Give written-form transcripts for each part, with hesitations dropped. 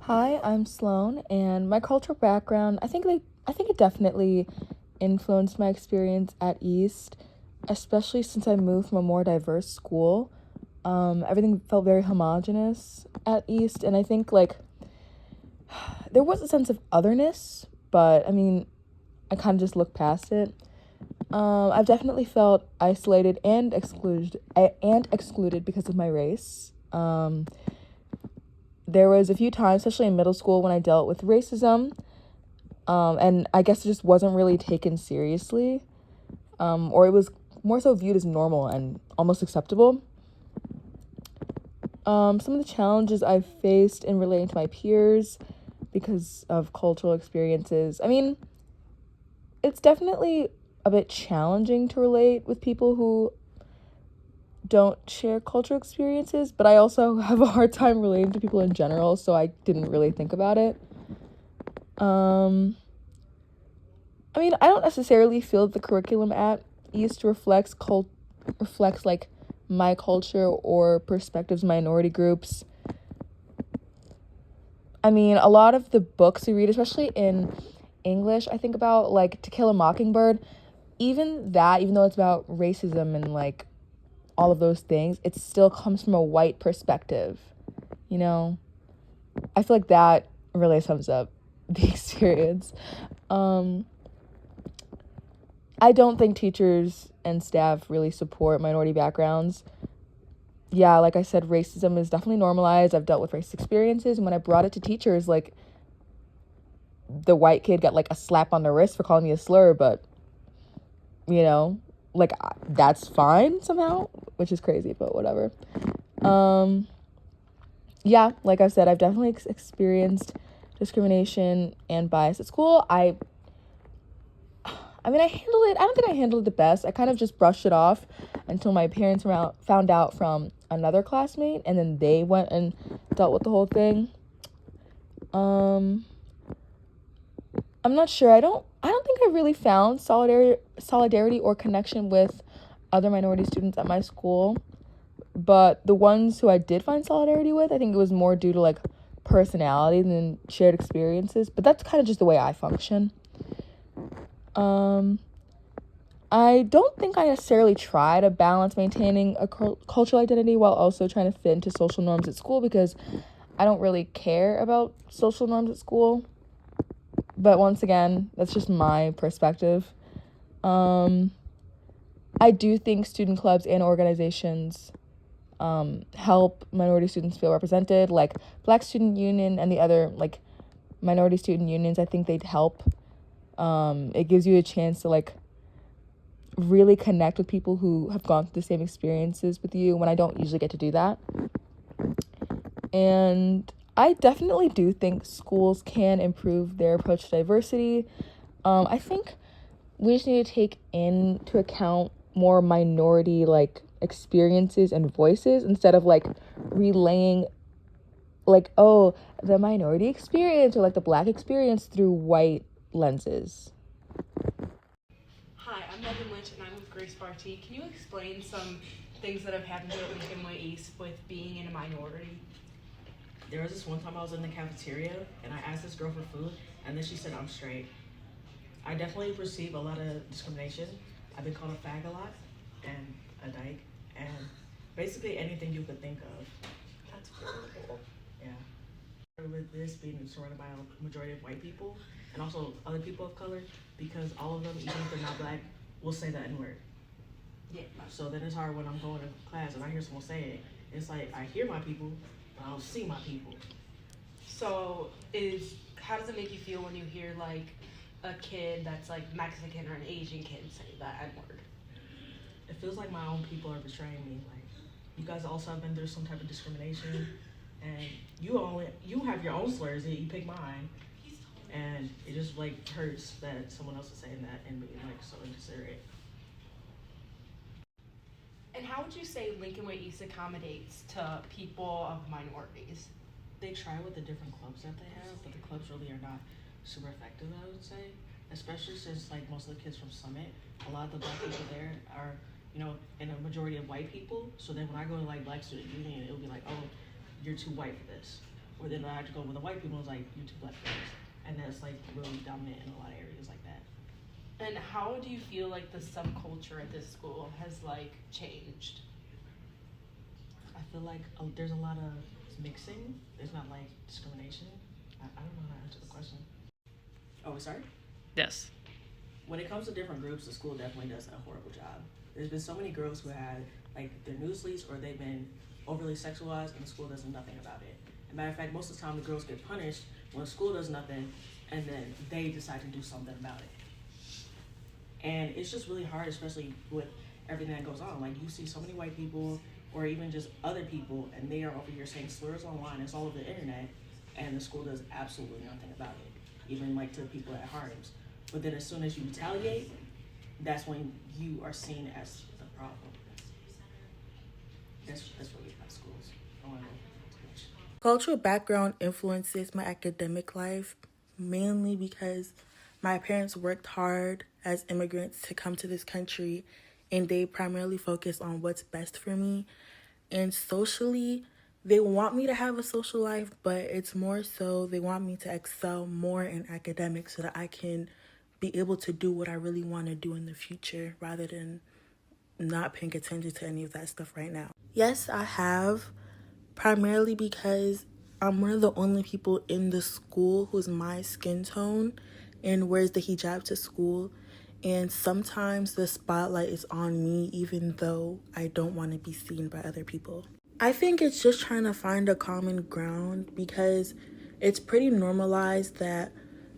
Hi, I'm Sloan, and my cultural background, I think it definitely influenced my experience at East, especially since I moved from a more diverse school. Everything felt very homogenous at East, and I think there was a sense of otherness, but I mean, I kind of just looked past it. I've definitely felt isolated and excluded because of my race. There was a few times, especially in middle school, when I dealt with racism, and I guess it just wasn't really taken seriously, or it was more so viewed as normal and almost acceptable. Some of the challenges I've faced in relating to my peers because of cultural experiences. I mean, it's definitely a bit challenging to relate with people who don't share cultural experiences, but I also have a hard time relating to people in general, so I didn't really think about it. Um, I mean, I don't necessarily feel that the curriculum at East reflects like my culture or perspectives of minority groups. I mean, a lot of the books we read, especially in English, I think about like To Kill a Mockingbird, even though it's about racism and like all of those things, it still comes from a white perspective, you know? I feel like that really sums up the experience. Um, I don't think teachers and staff really support minority backgrounds. Yeah, like I said, racism is definitely normalized. I've dealt with racist experiences, and when I brought it to teachers, like the white kid got like a slap on the wrist for calling me a slur, but you know, that's fine somehow, which is crazy, but whatever. Um, yeah, like I said, I've definitely experienced discrimination and bias at school. I mean, I don't think I handled it the best. I kind of just brushed it off until my parents found out from another classmate, and then they went and dealt with the whole thing. Um, I'm not sure. I don't think I really found solidarity or connection with other minority students at my school. But the ones who I did find solidarity with, I think it was more due to like personality than shared experiences. But that's kind of just the way I function. Um, I don't think I necessarily try to balance maintaining a cultural identity while also trying to fit into social norms at school because I don't really care about social norms at school. But once again, that's just my perspective. Um, I do think student clubs and organizations help minority students feel represented, like Black Student Union and the other like minority student unions. I think they'd help. It gives you a chance to like really connect with people who have gone through the same experiences with you when I don't usually get to do that. And I definitely do think schools can improve their approach to diversity. I think we just need to take into account more minority like experiences and voices instead of like relaying like, oh, the minority experience or like the Black experience through white lenses. Hi, I'm Megan Lynch and I'm with Grace Barty. Can you explain some things that have happened here at Lincoln Way East with being in a minority? There was this one time I was in the cafeteria and I asked this girl for food, and then she said I'm straight. I definitely receive a lot of discrimination. I've been called a fag a lot and a dyke and basically anything you could think of. That's horrible. Yeah. With this being surrounded by a majority of white people and also other people of color, because all of them, even if they're not black, will say the N word. Yeah. So then it's hard when I'm going to class and I hear someone say it. It's like I hear my people, but I don't see my people. So how does it make you feel when you hear like a kid that's like Mexican or an Asian kid say that N word? It feels like my own people are betraying me. Like you guys also have been through some type of discrimination, and you have your own slurs and you pick mine, and it just like hurts that someone else is saying that and being like so inconsiderate. And how would you say Lincoln Way East accommodates to people of minorities? They try with the different clubs that they have, but the clubs really are not super effective, I would say. Especially since like most of the kids from Summit, a lot of the black people there are, in a majority of white people. So then when I go to like Black Student Union, it'll be like, oh, you're too white for this. Or then I had to go with the white people and it's like, you two black girls. And that's like really dominant in a lot of areas like that. And how do you feel like the subculture at this school has like changed? I feel like there's a lot of mixing. There's not like discrimination. I don't know how to answer the question. Oh, sorry? Yes. When it comes to different groups, the school definitely does a horrible job. There's been so many girls who had like their news leaks or they've been overly sexualized and the school does nothing about it. As a matter of fact, most of the time the girls get punished when the school does nothing and then they decide to do something about it. And it's just really hard, especially with everything that goes on. Like you see so many white people or even just other people and they are over here saying slurs online, it's all over the internet, and the school does absolutely nothing about it, even like to the people at Hardems. But then as soon as you retaliate, that's when you are seen as the problem. That's really about schools. I don't want to know too much. Cultural background influences my academic life mainly because my parents worked hard as immigrants to come to this country and they primarily focus on what's best for me. And socially, they want me to have a social life, but it's more so they want me to excel more in academics so that I can be able to do what I really want to do in the future rather than not paying attention to any of that stuff right now. Yes, I have, primarily because I'm one of the only people in the school who's my skin tone and wears the hijab to school. And sometimes the spotlight is on me even though I don't want to be seen by other people. I think it's just trying to find a common ground because it's pretty normalized that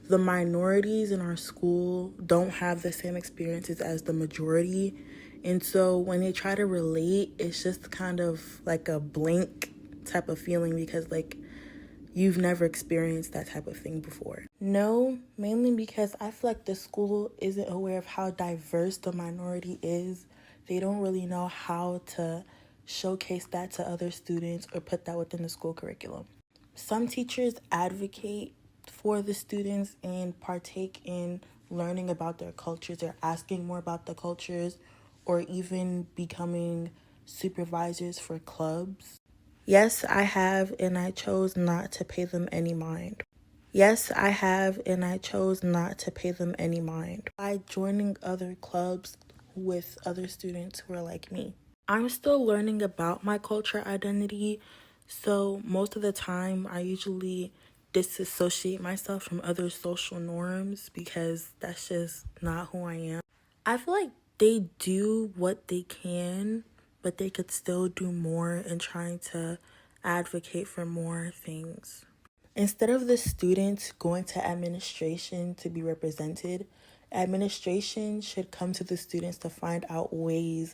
the minorities in our school don't have the same experiences as the majority. And so when they try to relate, it's just kind of like a blank type of feeling because like you've never experienced that type of thing before. No, mainly because I feel like the school isn't aware of how diverse the minority is. They don't really know how to showcase that to other students or put that within the school curriculum. Some teachers advocate for the students and partake in learning about their cultures or asking more about the cultures or even becoming supervisors for clubs. Yes, I have, and I chose not to pay them any mind. Yes, I have, and I chose not to pay them any mind by joining other clubs with other students who are like me. I'm still learning about my culture identity, so most of the time I usually disassociate myself from other social norms because that's just not who I am. I feel like they do what they can, but they could still do more in trying to advocate for more things. Instead of the students going to administration to be represented, administration should come to the students to find out ways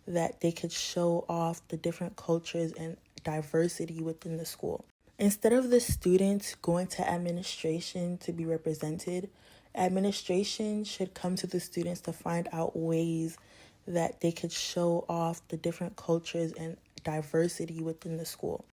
that they could show off the different cultures and diversity within the school. Instead of the students going to administration to be represented, administration should come to the students to find out ways that they could show off the different cultures and diversity within the school.